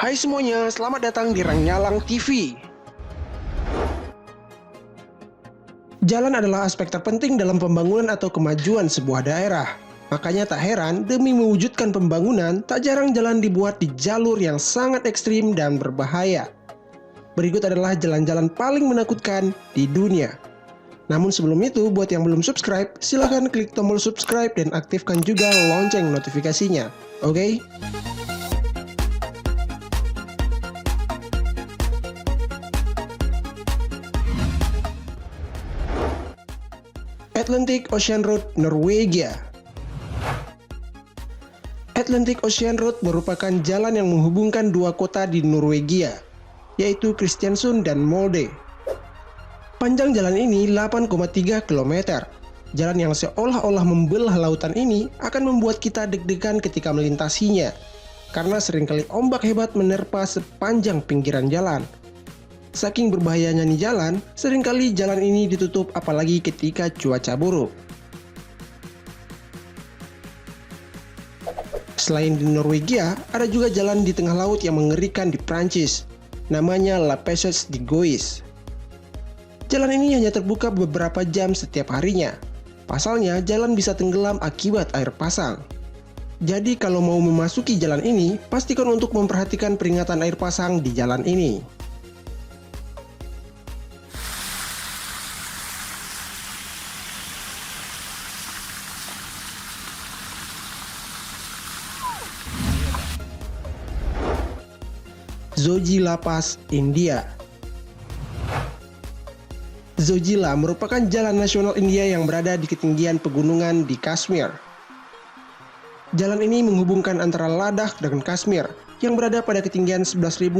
Hai semuanya, selamat datang di Rangyalang TV. Jalan adalah aspek terpenting dalam pembangunan atau kemajuan sebuah daerah. Makanya tak heran, demi mewujudkan pembangunan, tak jarang jalan dibuat di jalur yang sangat ekstrim dan berbahaya. Berikut adalah jalan-jalan paling menakutkan di dunia. Namun sebelum itu, buat yang belum subscribe, silahkan klik tombol subscribe dan aktifkan juga lonceng notifikasinya. Oke? Atlantic Ocean Road, Norwegia. Atlantic Ocean Road merupakan jalan yang menghubungkan dua kota di Norwegia, yaitu Kristiansund dan Molde. Panjang jalan ini 8,3 km. Jalan yang seolah-olah membelah lautan ini akan membuat kita deg-degan ketika melintasinya, karena seringkali ombak hebat menerpa sepanjang pinggiran jalan. Saking berbahayanya nih jalan, seringkali jalan ini ditutup apalagi ketika cuaca buruk. Selain di Norwegia, ada juga jalan di tengah laut yang mengerikan di Prancis. Namanya La Passage de Gois. Jalan ini hanya terbuka beberapa jam setiap harinya. Pasalnya, jalan bisa tenggelam akibat air pasang. Jadi kalau mau memasuki jalan ini, pastikan untuk memperhatikan peringatan air pasang di jalan ini. Zojila Pass, India. Zojila merupakan jalan nasional India yang berada di ketinggian pegunungan di Kashmir. Jalan ini menghubungkan antara Ladakh dengan Kashmir yang berada pada ketinggian 11.500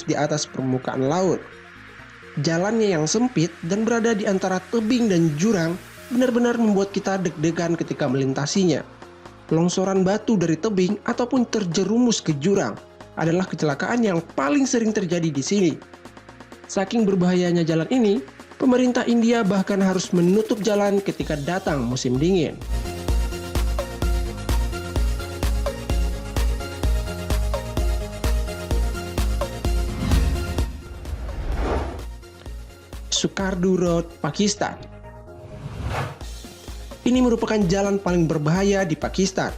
di atas permukaan laut. Jalannya yang sempit dan berada di antara tebing dan jurang benar-benar membuat kita deg-degan ketika melintasinya. Longsoran batu dari tebing ataupun terjerumus ke jurang adalah kecelakaan yang paling sering terjadi di sini. Saking berbahayanya jalan ini, pemerintah India bahkan harus menutup jalan ketika datang musim dingin. Sukardu Road, Pakistan. Ini merupakan jalan paling berbahaya di Pakistan.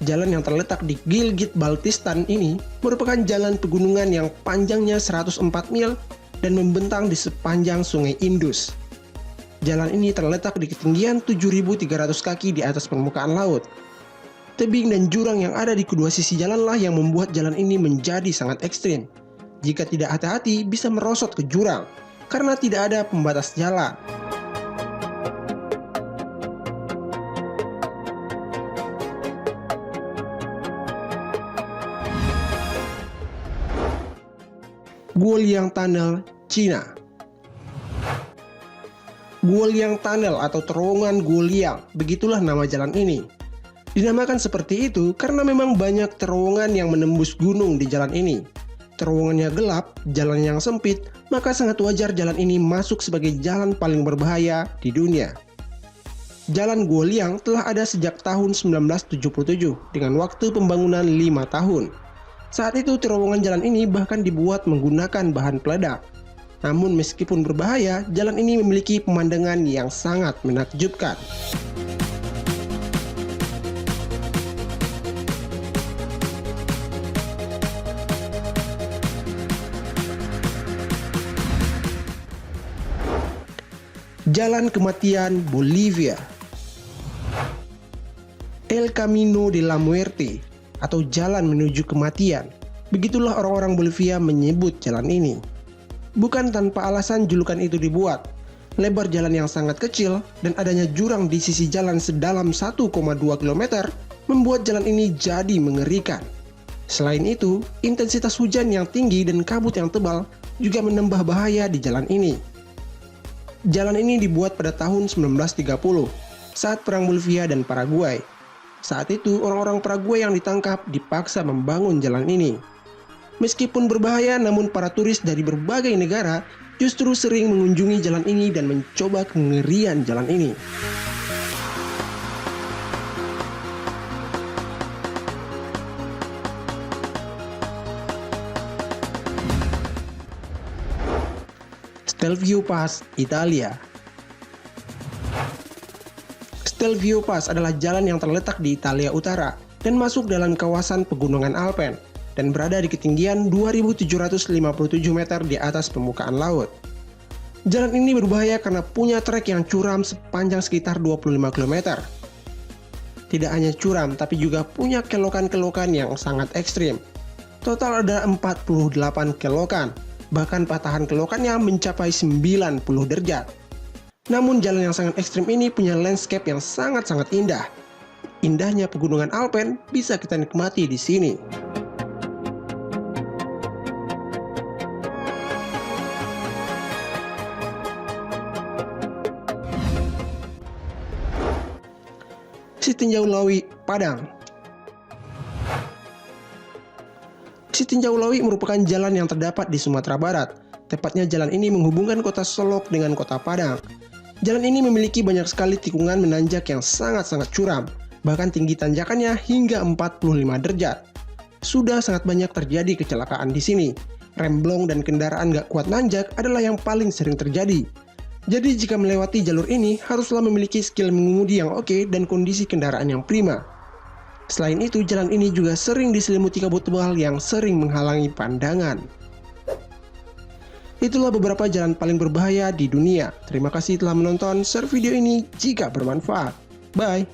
Jalan yang terletak di Gilgit-Baltistan ini merupakan jalan pegunungan yang panjangnya 104 mil dan membentang di sepanjang sungai Indus. Jalan ini terletak di ketinggian 7.300 kaki di atas permukaan laut. Tebing dan jurang yang ada di kedua sisi jalanlah yang membuat jalan ini menjadi sangat ekstrim. Jika tidak hati-hati bisa merosot ke jurang, karena tidak ada pembatas jalan. Guoliang Tunnel, Cina. Guoliang Tunnel atau terowongan Guoliang, begitulah nama jalan ini. Dinamakan seperti itu karena memang banyak terowongan yang menembus gunung di jalan ini. Terowongannya gelap, jalan yang sempit, maka sangat wajar jalan ini masuk sebagai jalan paling berbahaya di dunia. Jalan Guoliang telah ada sejak tahun 1977 dengan waktu pembangunan 5 tahun. Saat itu terowongan jalan ini bahkan dibuat menggunakan bahan peledak. Namun meskipun berbahaya, jalan ini memiliki pemandangan yang sangat menakjubkan. Jalan Kematian, Bolivia. El Camino de la Muerte atau jalan menuju kematian. Begitulah orang-orang Bolivia menyebut jalan ini. Bukan tanpa alasan julukan itu dibuat. Lebar jalan yang sangat kecil dan adanya jurang di sisi jalan sedalam 1,2 km membuat jalan ini jadi mengerikan. Selain itu, intensitas hujan yang tinggi dan kabut yang tebal juga menambah bahaya di jalan ini. Jalan ini dibuat pada tahun 1930 saat Perang Bolivia dan Paraguay. Saat itu, orang-orang Paraguay yang ditangkap dipaksa membangun jalan ini. Meskipun berbahaya, namun para turis dari berbagai negara justru sering mengunjungi jalan ini dan mencoba kengerian jalan ini. Stelvio Pass, Italia. Stelvio Pass adalah jalan yang terletak di Italia Utara dan masuk dalam kawasan pegunungan Alpen dan berada di ketinggian 2.757 meter di atas permukaan laut. Jalan ini berbahaya karena punya trek yang curam sepanjang sekitar 25 km. Tidak hanya curam, tapi juga punya kelokan-kelokan yang sangat ekstrim. Total ada 48 kelokan, bahkan patahan kelokannya mencapai 90 derajat. Namun jalan yang sangat ekstrim ini punya landscape yang sangat-sangat indah. Indahnya pegunungan Alpen bisa kita nikmati di sini. Sitinjau Lawi, Padang. Sitinjau Lawi merupakan jalan yang terdapat di Sumatera Barat. Tepatnya jalan ini menghubungkan kota Solok dengan kota Padang. Jalan ini memiliki banyak sekali tikungan menanjak yang sangat-sangat curam, bahkan tinggi tanjakannya hingga 45 derajat. Sudah sangat banyak terjadi kecelakaan di sini. Remblong dan kendaraan gak kuat nanjak adalah yang paling sering terjadi. Jadi jika melewati jalur ini, haruslah memiliki skill mengemudi yang oke dan kondisi kendaraan yang prima. Selain itu, jalan ini juga sering diselimuti kabut tebal yang sering menghalangi pandangan. Itulah beberapa jalan paling berbahaya di dunia. Terima kasih telah menonton. Share video ini jika bermanfaat. Bye!